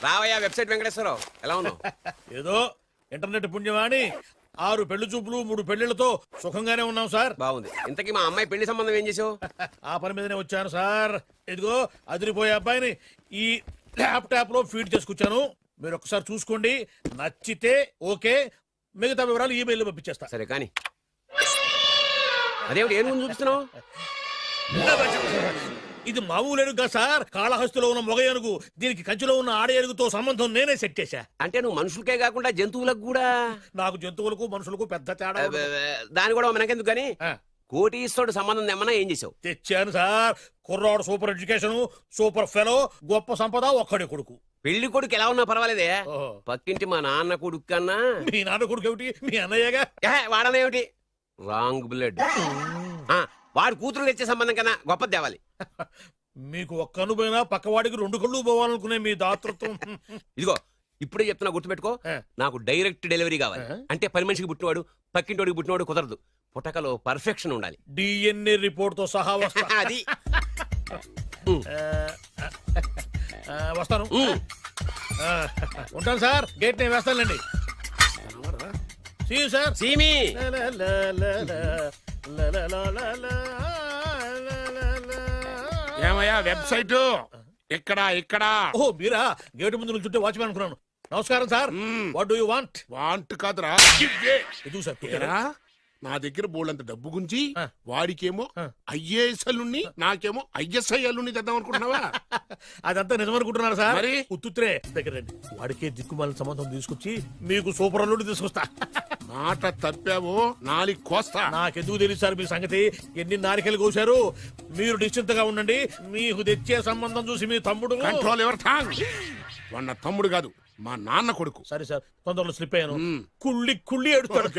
రావయ్యా వెబ్సైట్ వెంకటేశ్వరరావు, ఎలా ఉన్నావు? ఏదో ఇంటర్నెట్ పుణ్యమాని 6 పెళ్లి చూపులు 3 పెళ్లిళ్లతో సుఖంగానే ఉన్నాం సార్. బాగుంది. ఇంతకీ మా అమ్మాయి పెళ్లి సంబంధం ఏం చేసావు? ఆ పని మీదనే వచ్చాను సార్. ఇదిగో అదిరిపోయే అబ్బాయిని ఈ ల్యాప్టాప్ లో ఫీడ్ చేసుకొచ్చాను. మీరు ఒకసారి చూసుకోండి, నచ్చితే ఓకే, మిగతా వివరాలు ఈమెయిల్ పంపించేస్తా. సరే కానీ అదేమిటి ఏం ముందు చూపిస్తున్నావు? ఇది మామూలు ఎరుగా సార్, కాళహస్తిలో ఉన్న మొగ ఏనుగు, దీనికి కంచిలో ఉన్న ఆడ ఏనుగుతో సంబంధం నేనే సెట్ చేశా. అంటే నువ్వు మనుషులకే కాకుండా జంతువులకు కూడా? నాకు జంతువులకు మనుషులకు పెద్ద తేడా ఉండదు. దాని కూడా మనకెందుకు కానీ కోటీశ్వరుడు సంబంధం ఏమన్నా ఏం చేసావు? తెచ్చాను సార్. కుర్రాడు సూపర్ ఎడ్యుకేషన్, సూపర్ ఫెలో, గొప్ప సంపద, ఒక్కడే కొడుకు. పెళ్లి కొడుకు ఎలా ఉన్నా పర్వాలేదే, ఓహో. పక్కింటి మా నాన్న కొడుకు కన్నా మీ నాన్న కొడుకు ఏమిటి, మీ అన్నయ్యగా? వాడనేమిటి రాంగ్ బ్లడ్. వాడు కూతురు తెచ్చే సంబంధం కన్నా గొప్పది తేవాలి. మీకు ఒక్క కన్ను పోయినా పక్కవాడికి 2 కళ్ళు పోవాలనుకునే మీ దాతృత్వం. ఇదిగో ఇప్పుడే చెప్తున్నా, గుర్తుపెట్టుకో. నాకు డైరెక్ట్ డెలివరీ కావాలి. అంటే పని మనిషికి పుట్టినవాడు పక్కింటోడికి పుట్టినవాడు కుదరదు. పుటకలో పర్ఫెక్షన్ ఉండాలి. డిఎన్ఏ రిపోర్ట్ తో సహా వస్తా. అది వస్తాను. ఉంటాను సార్, గేట్ నేను వేస్తానులేండి. సార్ సీమి ఏమయ్యా వెబ్సైట్ ఇక్కడ ఇక్కడ? ఓ మీరా, గేటు ముందు నుంచుంటే వాచ్మెన్ అనుకున్నాను. నమస్కారం sir. What do you want? Want కాదురా, ఎదుగు సార్. ఏరా, నా దగ్గర బోళ్ళంత డబ్బు గుంచి వాడికేమో ఐఏఎస్ అల్లుని నాకేమో ఐఎస్ఐ అల్లుని తెద్దాం అనుకుంటున్నావా? అదంతా నిజమనుకుంటున్నారు సార్. మరి ఉత్తుత్రే దగ్గర రండి. వాడికే దిక్కుమాల సంబంధం తీసుకొచ్చి మీకు సూపర్ అల్లుడి తీసుకొస్తా. మాట తప్పావో నాలుగు కోస్తా. నాకెందుకు తెలుసు సార్ మీ సంగతి. ఎన్ని నారికలు కోశారు. మీరు నిశ్చింతగా ఉండండి. మీకు తెచ్చే సంబంధం చూసి మీ తమ్ముడు కంట్రోల్ ఎవరు థాంగ్. వాడు నా తమ్ముడు కాదు, మా నాన్న కొడుకు. సరే సార్, తొందరలో స్లిప్ అయ్యాను. కుళ్ళి కుళ్ళి ఎడుతాడు.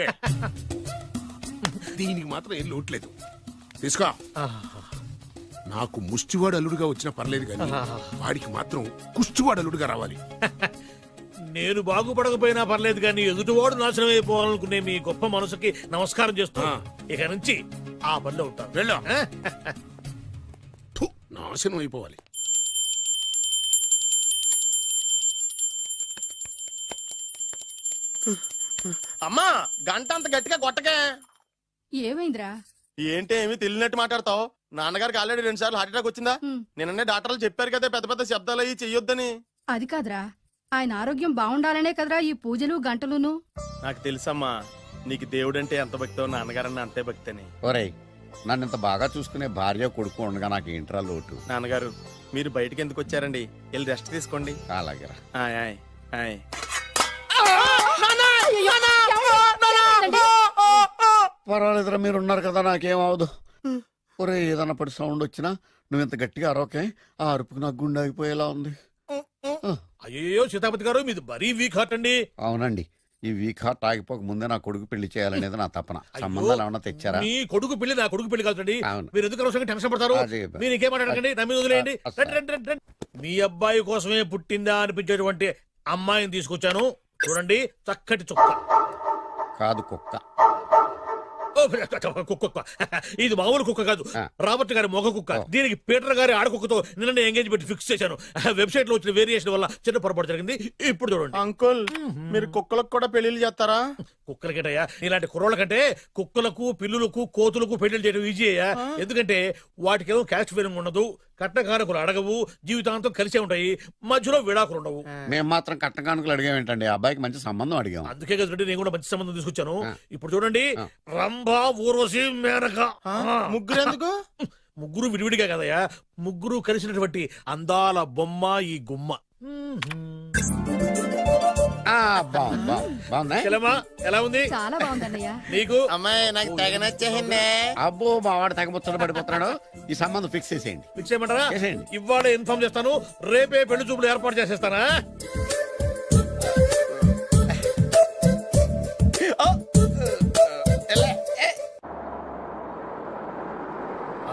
దీనికి మాత్రం ఏం లోట్లేదు. తీసుకో. నాకు ముష్టివాడు అల్లుడుగా వచ్చినా పర్లేదు కానీ వాడికి మాత్రం కుష్టివాడు అల్లుడుగా రావాలి. నేను బాగుపడకపోయినా పర్లేదు కానీ ఎదుటివాడు నాశనం అయిపోవాలనుకునే మీ గొప్ప మనసుకి నమస్కారం చేస్తూ ఇక నుంచి ఆ పనిలో ఉంటాను. వెళ్ళా, నాశనం అయిపోవాలి. అమ్మా, గంట అంత గట్టిగా కొట్టకే. ఏమైందిరా? ఏంటి ఏమి తెలియనట్టు మాట్లాడతావు? నాన్నగారికి ఆల్రెడీ 2 సార్లు హార్ట్ అటాక్ వచ్చిందా? నిన్ననే డాక్టర్లు చెప్పారు కదా పెద్ద పెద్ద శబ్దాలు అయ్యి చెయ్యొద్దని. అది కాదురా, ఆయన ఆరోగ్యం బాగుండాలనే కదరా ఈ పూజలు గంటలును. నాకు తెలుసమ్మా, నీకు దేవుడంటే ఎంత భక్తో నాన్నగారన్న అంతే భక్తి అని. ఒరేయ్, నన్ను ఇంత బాగా చూసుకునే భార్య కొడుకు ఉండగా నాకు ఏంట్రా లోటు? నాన్నగారు, మీరు బయటికి ఎందుకు వచ్చారండి? వెళ్ళి రెస్ట్ తీసుకోండి. అలాగేరా. ఆయ్ ఆయ్ ఆయ్. పర్వాలేదురా, మీరు ఉన్నారు కదా, నాకేం అవదు. ఒరే, ఏదన్నా పడి సౌండ్ వచ్చినా నువ్వు ఇంత గట్టిగా అరవకే. ఆ అరుపుకు నాకు గుండె ఆగిపోయేలా ఉంది. అయ్యో సీతాపతి గారు, మీది మరీ వీక్ హార్ట్ అండి. అవునండి, ఈ వీక్ హార్ట్ ఆగిపోక ముందే నా కొడుకు పెళ్లి చేయాలనేది నా తపన. సంబంధాలు ఏమన్నా తెచ్చారా? మీ కొడుకు పెళ్లి నా కొడుకు పెళ్లి కాదండి. అవును. మీరు ఎందుకు అవసరంగా టెన్షన్ పడతారు? మీరు ఇంకేం మాట్లాడకండి, నా మీద వదిలేయండి. మీ అబ్బాయి కోసమే పుట్టిందా అనిపించేటువంటి అమ్మాయిని తీసుకొచ్చాను. చూడండి, చక్కటి చుక్క. కాదు, కుక్క. కుక్క. ఇది మామూలు కుక్క కాదు, రాబర్ట్ గారి మొగ కుక్క. దీనికి పీటర్ గారి ఆడకుక్కతో నిన్న ఎంగేజ్మెంట్ ఫిక్స్ చేశాను. వెబ్సైట్ లో వచ్చిన వేరియేషన్ వల్ల చిన్న పొరపాటు జరిగింది. ఇప్పుడు చూడండి. అంకుల్, మీరు కుక్కలకు కూడా పెళ్లిళ్ళు చేస్తారా? కుక్కలకేటయ్యా, ఇలాంటి కుర్రోళ్ళ కంటే కుక్కలకు, పిల్లులకు, కోతులకు పెళ్లి చేయడం ఈజీ అయ్యా. ఎందుకంటే వాటికేమో క్యాస్ట్ ఫీలింగ్ ఉండదు, కట్నకారకులు అడగవు, జీవితాంతం కలిసే ఉంటాయి, మధ్యలో విడాకులు ఉండవు. మేము మాత్రం కట్న కానుకలు అడిగామేంటండి? అబ్బాయికి మంచి సంబంధం అడిగాం. అందుకే కదండి నేను కూడా మంచి సంబంధం తీసుకొచ్చాను. ఇప్పుడు చూడండి, రంభా, ఊర్వశి, మేనక. ముగ్గురు ఎందుకు? ముగ్గురు విడివిడిగా కదయ్యా, ముగ్గురు కలిసినటువంటి అందాల బొమ్మ ఈ గుమ్మ. ఎలా ఉంది? చాలా బాగుందన్నయ్య. నీకు? అమ్మాయి నాకు తెగ నచ్చేసిందే. అబ్బో, మా వాడు తెగబుచ్చలు పడిపోతున్నాడు. ఈ సంబంధం ఫిక్స్ చేసేయండి. ఫిక్స్ చేయమంటారా? ఇవాళ ఇన్ఫార్మ్ చేస్తాను, రేపే పెళ్లి చూపులు ఏర్పాటు చేసేస్తానా?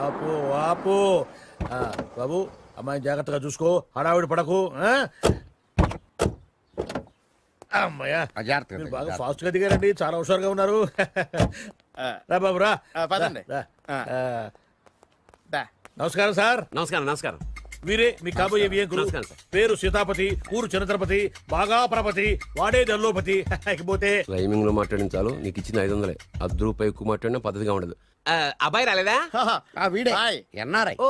ఆపు ఆపు. బాబు, అమ్మాయి జాగ్రత్తగా చూసుకో, హడావిడి పడకు. అమ్మాయ్యా, మీరు బాగా ఫాస్ట్ గా దిగారండి, చాలా హుషారుగా ఉన్నారు. రా బాబు రా. పదండి. నమస్కారం సార్. నమస్కారం. నమస్కారం. వీరే మీ కాబోయే వియంకులు. నమస్కారం సార్. పేరు సీతాపతి, ఊరు చంద్రపతి, బాగా ప్రపతి, వాడే దల్లోపతి. ఇకపోతే రైమింగ్ లో మాట్లాడిన చాలు, నీకు ఇచ్చిన 500. 10 రూపాయలు ఎక్కువ మాట్లాడినా పద్ధతిగా ఉండదు. అబ్బాయి రాలేదా? ఆ వీడే హాయ్. ఎన్ఆర్ఐ. ఓ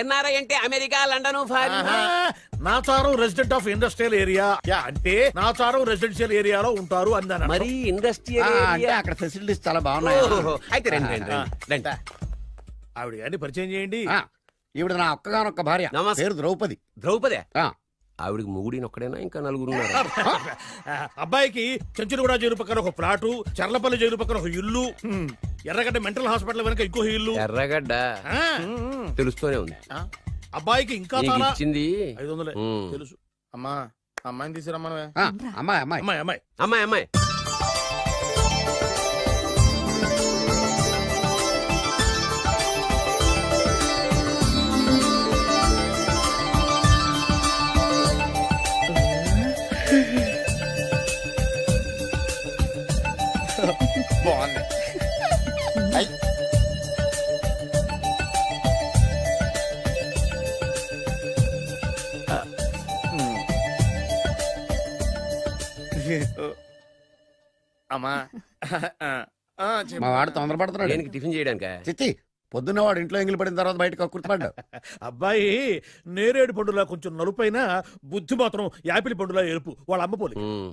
ఎన్ఆర్ఐ అంటే America, London, foreign. Nacharam resident of industrial area అంటే నాచారం రెసిడెన్షియల్ ఏరియాలో ఉంటారు అందాను. మరి ఇండస్ట్రియల్ అంటే అక్కడ ఫెసిలిటీస్ చాలా బాగున్నాయి. అయితే రండి రండి రండి. ఆవిడ గారిని పరిచయం చేయండి. ఆ, ఈవిడ నా ఒక్కగానొక్క భార్య. నమస్తే. పేరు ద్రౌపది. ద్రౌపదే ఆ, ఆవిడికి మొగుడిని ఒక్కడైనా ఇంకా నలుగురు ఉన్నారు? అబ్బాయికి చెంచులగూడ జైలు పక్కన ఒక ప్లాటు, చర్లపల్లి జైలు పక్కన ఒక ఇల్లు, ఎర్రగడ్డ మెంటల్ హాస్పిటల్ వెనక ఇంకో ఇల్లు. ఎర్రగడ్డ ఆ, తెలుస్తూనే ఉంది. అబ్బాయికి ఇంకా నీకు చాలా ఇచ్చింది 500 ఉమ్. తెలుసు. అమ్మా అమ్మాయిని తీసుకురమ్మనవే. ఆ, అమ్మాయి అమ్మాయి. అమ్మాయి అమ్మాయి అమ్మాయి అమ్మాయి బాగుంది. ఐ. అమ్మా చెప్పు. మా వాడు తొందరపడుతున్నాడు. దేనికి టిఫిన్ చేయడానికా? చిచ్చి పొద్దున్న వాడు ఇంట్లో ఎంగిలి పడిన తర్వాత బయటకు కుర్తుపడ్డాడు. అబ్బాయి నేరేడు పండులా కొంచెం నలుపైన, బుద్ధి మాత్రం యాపిల్ పండులా ఎరుపు. వాళ్ళ అమ్మ పోలి. ఉమ్.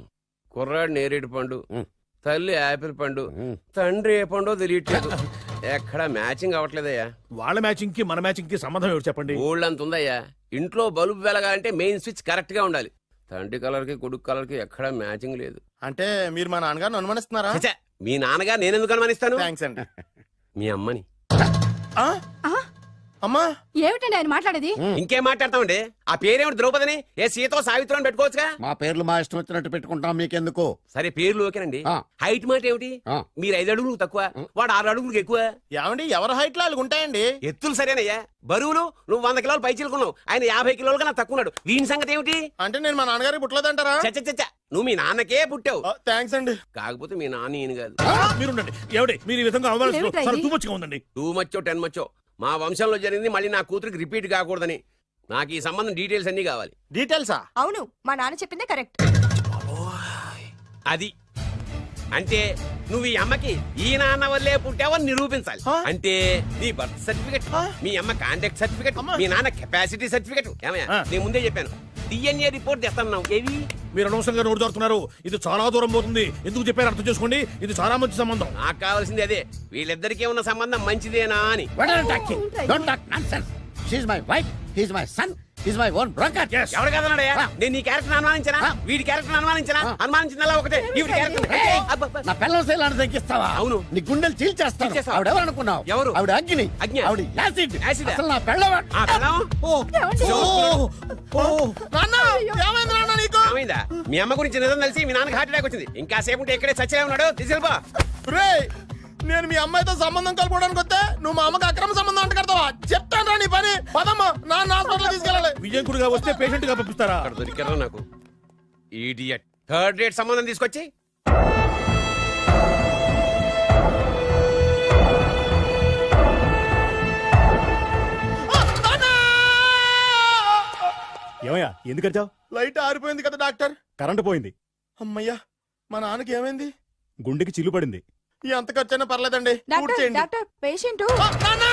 కుర్రాడు నేరేడు పండు, ఉమ్. తల్లి యాపిల్ పండు, ఉమ్. తండ్రి ఏ పండో తెలియట్లేదు. ఎక్కడ మ్యాచింగ్ అవ్వట్లేదయ్యా. వాళ్ళ మ్యాచింగ్ కి మన మ్యాచింగ్ కి సంబంధం ఏమిటి చెప్పండి. ఊళ్ళంత ఉందయ్యా. ఇంట్లో బల్బు వెలగాలంటే మెయిన్ స్విచ్ కరెక్ట్ గా ఉండాలి. తండ్రి కలర్ కి కొడుకు కలర్ కి ఎక్కడ మ్యాచింగ్ లేదు. అంటే మీరు మా నాన్నగారిని అనుమానిస్తున్నారా? ఛ, మీ నాన్నగారు నేనెందుకు అనుమానిస్తాను? థ్యాంక్స్ అండి. మీ అమ్మని. ఆ? అమ్మా ఏమిటండి ఆయన మాట్లాడేది? ఇంకేం మాట్లాడతామండి? ఆ పేరేమిటి ద్రౌపదిని? ఏ సీతో సావిత్రం పెట్టుకోవచ్చుగా. మా పేర్లు మా ఇష్టం వచ్చినట్టు పెట్టుకుంటాం, మీకెందుకు? సరే పేర్లు ఓకేనండి. ఆ. హైట్ మాట ఏమిటి? ఆ. మీరు 5 అడుగులు తక్కువ, వాడు 6 అడుగులకు ఎక్కువ. ఏమండి ఎవరి హైట్ లో వాళ్ళకి ఉంటాయండి. ఎత్తులు సరేనయ్యా. బరువులు నువ్వు 100 కిలోలు పై చిలుకున్నావు, ఆయన 50 కిలోలు కన్నా తక్కువ ఉన్నాడు. వీని సంగతి ఏమిటి? అంటే నేను మా నాన్నగారికి పుట్టలేదంటారా? చచ్చ నువ్వు మీ నాన్నకే పుట్టావు. థ్యాంక్స్ అండి. కాకపోతే మీ నాన్న ఈయన కాదు. మీరుండండి. ఏమిటి మీరు ఈ విధంగా ఏమిటా ఇది? అవమానిస్తున్నారు? మంచిగా ఉందండి. 2 మచ్చో 10 మచ్చో మా వంశంలో జరిగింది మళ్ళీ నా కూతురికి రిపీట్ కాకూడదని నాకు ఈ సంబంధం డీటెయిల్స్ అన్ని కావాలి. డీటెయిల్సా? అవును మా నాన్న చెప్పిందే కరెక్ట్. అది అంటే నువ్వు ఈ అమ్మకి ఈ నాన్న వల్లే పుట్టావని నిరూపించాలి. అంటే నీ బర్త్ సర్టిఫికెట్, మీ అమ్మ కాంటాక్ట్ సర్టిఫికెట్, మీ నాన్న కెపాసిటీ సర్టిఫికెట్. ఏమయ్యా నేను ముందే చెప్పాను, DNA రిపోర్ట్ తెస్తాను. ఏవి? మీరు అనవసరంగా నోరు జారుతున్నారు. ఇది చాలా దూరం పోతుంది. ఎందుకు చెప్పారు అర్థం చేసుకోండి. ఇది చాలా మంచి సంబంధం. నాకు కావాల్సింది అదే, వీళ్ళిద్దరికీ ఉన్న సంబంధం మంచిదేనా అని. What are you talking? Don't talk nonsense. She's my wife, he's my son, he's my own broker. Yes. ఎవరు కదన్నాడయ్యా? నేను నీ క్యారెక్టర్ అనుమానించనా? వీడి క్యారెక్టర్ అనుమానించనా? అనుమానించిందల్లా ఒకటే. వీడి క్యారెక్టర్ నా పిల్లల శైలాన్ని తగ్గిస్తావా? అవును. నీ గుండెలు చీల్చేస్తాను. చీల్చేస్తావా? ఆవిడ ఎవరు అనుకున్నావు? ఎవరు? ఆవిడ అగ్ని. అగ్ని? ఆవిడ యాసిడ్. యాసిడా? అసలు నా పిల్లవాడు. ఆ పిల్లం? నాన్న ఏమైంది నాన్న నీకు? ఏమైందా? మీ అమ్మ గురించి నిజం తెలిసి మీ నాన్నకి హార్ట్ అటాక్ వచ్చింది. ఇంకా సేపు ఉంటే ఇక్కడే చచ్చే ఉన్నాడు. తీసుకెళ్ళిపో. రేయ్ నేను మీ అమ్మాయితో సంబంధం కలుపుకోవడానికి వస్తే నువ్వు మా అమ్మకి అక్రమ సంబంధం అంట కడతావా? చెప్తాను రా నీ పని. పదమ్మా నాన్న హాస్పిటల్ తీసుకెళ్ళాలి. విజయకుడిగా వస్తే పేషెంట్ గా పంపిస్తారా? అక్కడ దొరికారా నాకు ఈడియట్. 3rd రేట్ సంబంధం తీసుకొచ్చి ఏమయ్యా ఎందుకు వచ్చావు? లైట్ ఆరిపోయింది కదా డాక్టర్. కరెంటు పోయింది. అమ్మయ్యా మా నాన్నకి ఏమైంది? గుండెకి చిల్లు పడింది. ఎంత ఖర్చైనా పర్లేదండి. పూర్తి డాక్టర్ చేయండి. డాక్టర్ పేషెంట్ నాన్నా!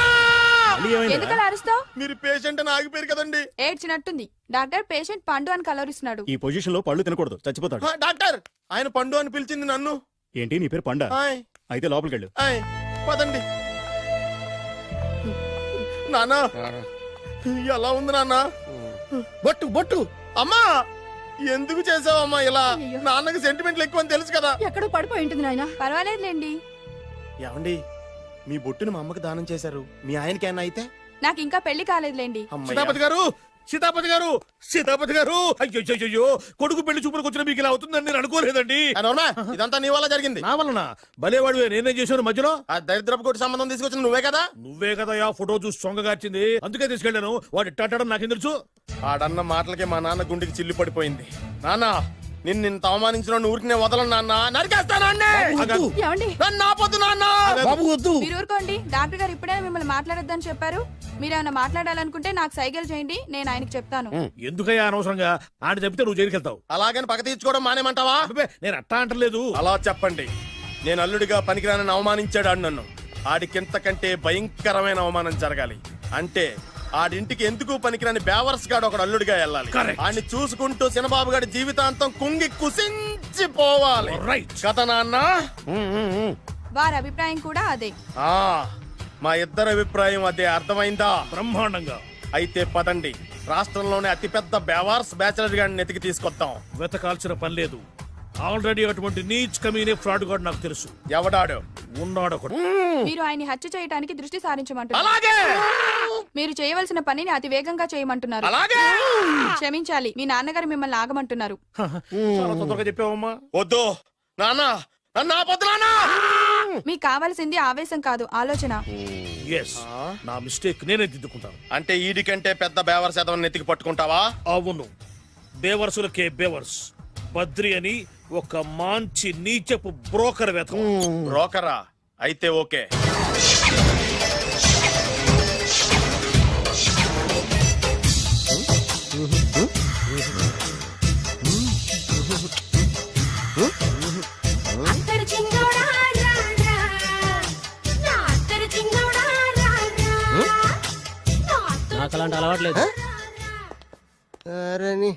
మళ్ళీ ఏమైంది? ఎందుకలా అరుస్తావు? మీరు పేషెంట్ అని ఆగిపోయారు కదండి. ఏడ్చినట్టుంది. డాక్టర్ పేషెంట్ పండు అని కలవరిస్తున్నాడు. ఈ పొజిషన్ లో పళ్ళు తినకూడదు, చచ్చిపోతాడు. డాక్టర్ ఆయన పండు అని పిలిచింది నన్ను. ఏంటి నీ పేరు పండా? ఆయ్, అయితే లోపలికి వెళ్ళు. ఆయ్, పదండి. నాన్న ఎలా ఉంది నాన్న? బొట్టు బొట్టు. అమ్మా ఎందుకు చేసావమ్మా ఇలా? అయ్యో. నాన్నకి సెంటిమెంట్లు ఎక్కువ అని తెలుసు కదా. ఎక్కడో పడిపోయి ఉంటుంది నాయన. పర్వాలేదులేండి. ఏమండి మీ బొట్టుని మా అమ్మకి దానం చేశారు, మీ ఆయనకి ఏమన్నా అయితే? నాకు ఇంకా పెళ్లి కాలేదులేండి. అమ్మయ్య. సీతాపతి గారు, సీతాపతి గారు, సీతాపతి గారు. అయ్యో కొడుకు పెళ్లి చూపులకు వచ్చిన మీకు ఇలా అవుతుందని నేను అనుకోలేదండి. ఆ నోర్మా, ఇదంతా నీ వల్ల జరిగింది. నా వలన భలేవాడు. నేనేం చేశాను మధ్యలో? ఆ దరిద్రపు కొట్టి సంబంధం తీసుకొచ్చిన నువ్వే కదా. నువ్వే కదా ఆ ఫోటో చూసి సొంగగార్చింది. అందుకే తీసుకెళ్ళాను. వాడు ఇట్టాడడం నాకేం తెలుసు? ఆడన్న మాటలకి మా నాన్న గుండెకి చిల్లు పడిపోయింది. నాన్న నిన్ను ఇంత అవమానించిన ఊరికి నేను వదలను నాన్న, నరికేస్తానండి. ఏమండి నన్ను ఆపొద్దు నాన్న. బాబు వద్దు. మీరు ఊరుకోండి. డాక్టర్ గారు ఇప్పుడైనా మిమ్మల్ని మాట్లాడొద్దని చెప్పారు. మీరేమైనా మాట్లాడాలనుకుంటే నాకు సైగలు చేయండి, నేను ఆయనకి చెప్తాను. ఎందుకయ్యా అనవసరంగా ఆయన చెప్తే నువ్వు జైలుకి వెళ్తావు. అలాగని పక్క తీర్చుకోవడం మానేమంటావా? అబ్బే, నేను అట్టా అంటలేదు. అలా చెప్పండి. నేను అల్లుడిగా పనికిరానని అవమానించాడు ఆడు నన్ను. ఆడికింతకంటే భయంకరమైన అవమానం జరగాలి. అంటే ఆడింటికి ఎందుకు పనికిరాని బేవర్స్ గాడు ఒకడు అల్లుడిగా వెళ్ళాలి. Correct. ఆడిని చూసుకుంటూ చిన్నబాబు గారి జీవితాంతం కుంగి కుసించిపోవాలి. Right. కదా నాన్న? వారి అభిప్రాయం కూడా అదే. ఆ, మా ఇద్దరి అభిప్రాయం అదే. అర్థమైందా? బ్రహ్మాండంగా. అయితే పదండి, రాష్ట్రంలోనే అతిపెద్ద బేవార్స్ బ్యాచిలర్ గాడిని ఎతికి తీసుకొద్దాం. వెతకాల్సిన పని లేదు. ఆల్రెడీ అటువంటి నీచ్ కమీనే ఫ్రాడ్ గాడు నాకు తెలుసు. ఎవడాడు? ఉన్నాడు ఒకడు. మీరు ఆయన్ని హత్య చేయడానికి దృష్టి సారించమంటున్నారు. అలాగే మీరు చేయవలసిన పనిని అతి వేగంగా చేయమంటున్నారు. అలాగే. క్షమించాలి, మీ నాన్నగారు మిమ్మల్ని ఆగమంటున్నారు. చాలా తొందరగా చెప్పావమ్మా. వద్దు నాన్న, నన్ను ఆపొద్దు నాన్న. మీకు కావాల్సింది ఆవేశం కాదు, ఆలోచన. ఎస్, నా మిస్టేక్ నేనే దిద్దుకుంటాను. అంటే ఈడి కంటే పెద్ద బేవర్స్ ఎదవని ఎతికి పట్టుకుంటావా? అవును, బేవర్సులకే బేవర్స్. బద్రి అని ఒక మంచి నీచపు బ్రోకర్ వెతక. బ్రోకరా? అయితే ఓకే. నాకు అలాంటి అలవాట్లేదు. అరే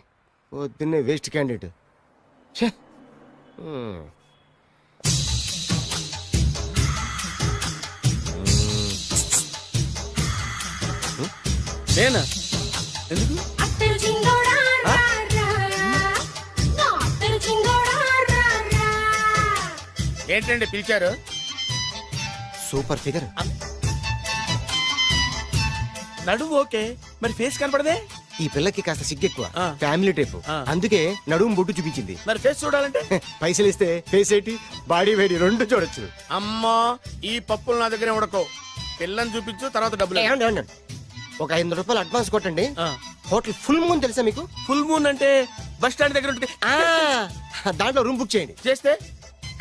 పొద్దున్నే వేస్ట్ క్యాండిడేట్. నేనా? ఎందుకు? ఏంటండి పిలిచారు? Super figure. నడువు ఓకే, మరి ఫేస్ కనపడదే. ఈ పిల్లకి కాస్త సిగ్గెక్కువ, ఫ్యామిలీ టైప్. అందుకే నడుము బొట్టు చూపించింది. మరి ఫేస్ చూడాలంటే పైసలు ఇస్తే ఫేస్ ఏంటి, బాడీ వేడి రెండు చూడొచ్చు. అమ్మా, ఈ పప్పులు నా దగ్గర ఉడకో. పిల్లని చూపించు, తర్వాత డబ్బులు. ఏమండి, ఏమండి, ఒక 500 రూపాయలు అడ్వాన్స్ కొట్టండి. హోటల్ ఫుల్ మూన్ తెలుసా మీకు? ఫుల్ మూన్ అంటే బస్ స్టాండ్ దగ్గర ఉంటుంది. దాంట్లో రూమ్ బుక్ చేయండి. చేస్తే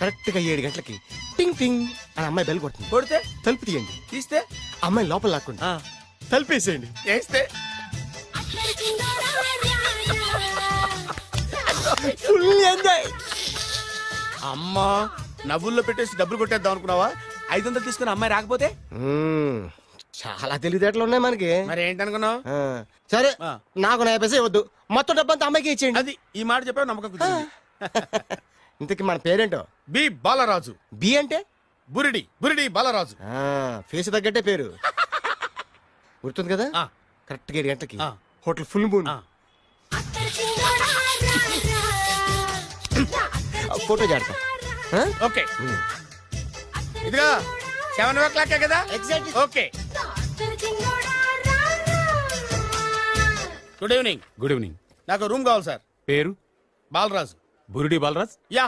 కరెక్ట్ గా 7 గంటలకి టింగ్ టింగ్ అని అమ్మాయి బెల్ కొడుతుంది. కొడితే తలుపు తీయండి. తీస్తే అమ్మాయి లోపల లాక్కుంది. తలుపేసేయండి. చేస్తే ఫుల్ ఎంజాయ్. అమ్మా, నవ్వుల్లో పెట్టేసి డబ్బులు కొట్టేద్దాం అనుకున్నావా? 500 తీసుకుని అమ్మాయి రాకపోతే? చాలా తెలివితేటలు ఉన్నాయి మనకి. మరి ఏంటనుకున్నావు? సరే, నాకు 50 పైసే వద్దు, మొత్తం డబ్బంతా అమ్మాయికి ఇచ్చేయండి. అది ఈ మాట చెప్పావు, నమ్మకం కుదిరింది. ఇంతకి మన పేరేంటో? బి బాలరాజు. బి అంటే బురిడి, బురిడి బాలరాజు. ఫేస్ తగ్గట్టే పేరు. గుర్తుంది కదా? కరెక్ట్ గా 7 గంటలకి హోటల్ ఫుల్ మూన్. ఫోటో చేడతా. ఓకే, ఇదిగా 7:00 కదా? Okay. Good evening. Good evening. నాకు రూమ్ కావాలి సార్. పేరు? Balaraju. Burudi Balaraj. Yeah.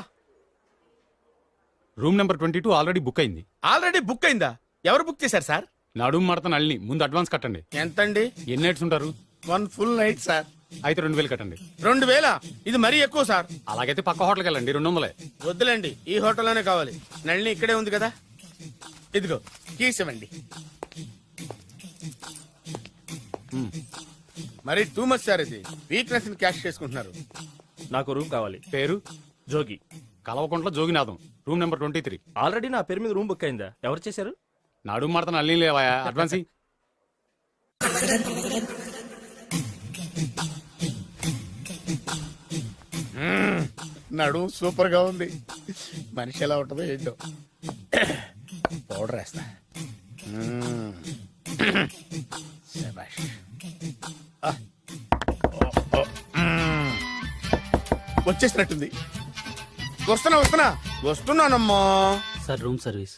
Room number 22 already book అయింది. ఆల్రెడీ బుక్ అయిందా? ఎవరు బుక్ చేశారు సార్? నడుము మడత నల్ని. ముందు అడ్వాన్స్ కట్టండి. ఎంతండి? ఎన్ని నైట్స్ ఉంటారు? 1 ఫుల్ నైట్ సార్. అయితే 2000 కట్టండి. 2000? ఇది మరీ ఎక్కువ సార్. అలాగైతే పక్క హోటల్కి వెళ్ళండి, 200. వద్దులేండి, ఈ హోటల్లోనే కావాలి. నళిని ఇక్కడే ఉంది కదా. ఇదిగో కీస్ ఇవ్వండి. మరి టూ మచ్ సార్, ఇది వీక్నెస్ ని క్యాష్ చేసుకుంటున్నారు. నాకు రూమ్ కావాలి. పేరు? Jogi. Kalavakuntla Joginatham. Room number 23. Already నా పేరు మీద రూమ్ బుక్ అయిందా? ఎవరు చేశారు? నడుము మడత నల్ని లేవా? అడ్వాన్స్ ఇయ్యి. నడు సూపర్ గా ఉంది. మనిషి ఎలా ఉంటుందో ఏంటో. పౌడర్ వేస్తా. శభాష్. వచ్చేసినట్టుంది. వస్తున్నానమ్మా. Sir room service.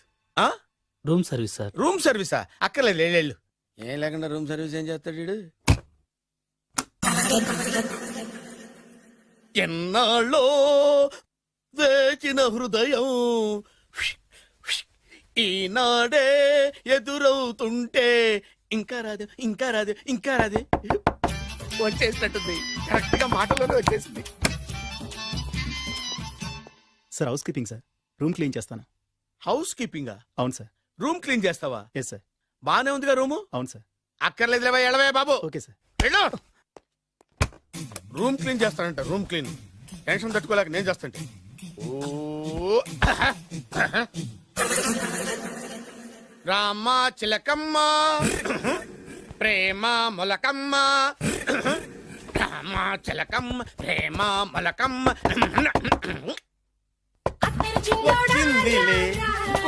Room service sir. Room సర్వీసా? అక్కర్లేదు, లేళ్ళు. ఏం లేకుండా రూమ్ సర్వీస్ ఏం చేస్తాడు వీడు? ఎన్నాళ్ళో వేచిన హృదయం ఈనాడే ఎదురవుతుంటే ఇంకా రాదు, ఇంకా రాదు, ఇంకా రాదు. వచ్చేసినట్టుంది. కరెక్ట్ గా మాటలోనే వచ్చేసింది. Sir house keeping sir. Room clean చేస్తాను. హౌస్ కీపింగా? అవును సార్. రూమ్ క్లీన్ చేస్తావా? Yes sir. బానే ఉందిగా రూము? అవును సార్. అక్కర్లేదు ఎడవే బాబు. Okay sir. వెళ్ళు. రూమ్ క్లీన్ చేస్తానంట. రూమ్ క్లీన్ టెన్షన్ తట్టుకోలేక నేను చేస్తాంటే. ఓ రామ చిలకమ్మ ప్రేమ మొలకమ్మ, రామ చిలకమ్మ ప్రేమ మొలకమ్మ. వచ్చిందిలే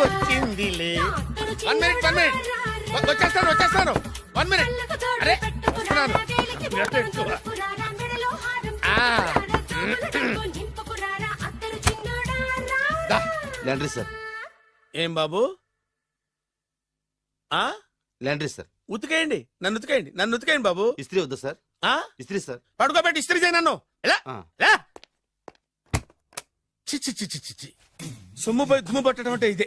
వచ్చిందిలే. 1 minute 1 minute. వచ్చేస్తాను 1 minute. అరే వస్తున్నాను. Laundry sir. ఏం బాబు? Laundry sir. ఉతికేయండి, నన్ను ఉతికేయండి బాబు. ఇస్త్రీ వద్దా సార్? ఇస్త్రీ సార్. పడుకోబెట్టి ఇస్త్రీ చేయి నన్ను. ఎలా ఎలా? చిచ్చి చిచ్చి చిచ్చి, సొమ్ము పోయి దుమ్ము పట్టడం అంటే ఇదే.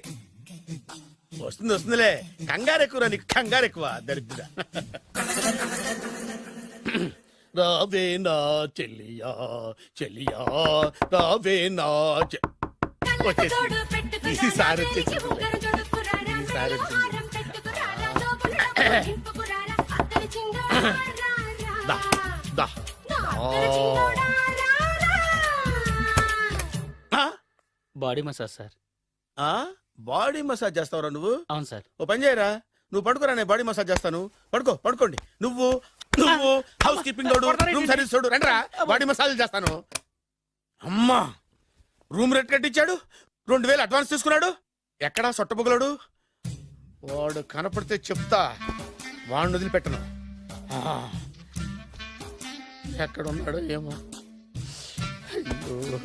వస్తుందిలే. కంగారు ఎక్కువ నీకు, కంగారు ఎక్కువ దరిద్ర. రావే నా చెల్లియా చెల్లియా రావే నా వచ్చేసి ఈసారి వచ్చేసి ఈసారి వచ్చింది. దా దా. Body massage sir. Body massage చేస్తావురా నువ్వు? అవును సార్. ఓ పని చేయరా, నువ్వు పడుకోరా, నేను బాడీ మసాజ్ చేస్తాను. పడుకోండి. నువ్వు హౌస్ కీపింగ్ తోడు, రూమ్ సర్వీస్ తోడు, రండిరా బాడీ మసాజ్ చేస్తాను. అమ్మా, రూమ్ రేట్ కట్టించాడు, 2000 అడ్వాన్స్ తీసుకున్నాడు. ఎక్కడా సొట్టబుగలాడు? వాడు కనపడితే చెప్తా, వాడిని వదిలిపెట్టను. ఎక్కడ ఉన్నాడో ఏమో. అయ్యో.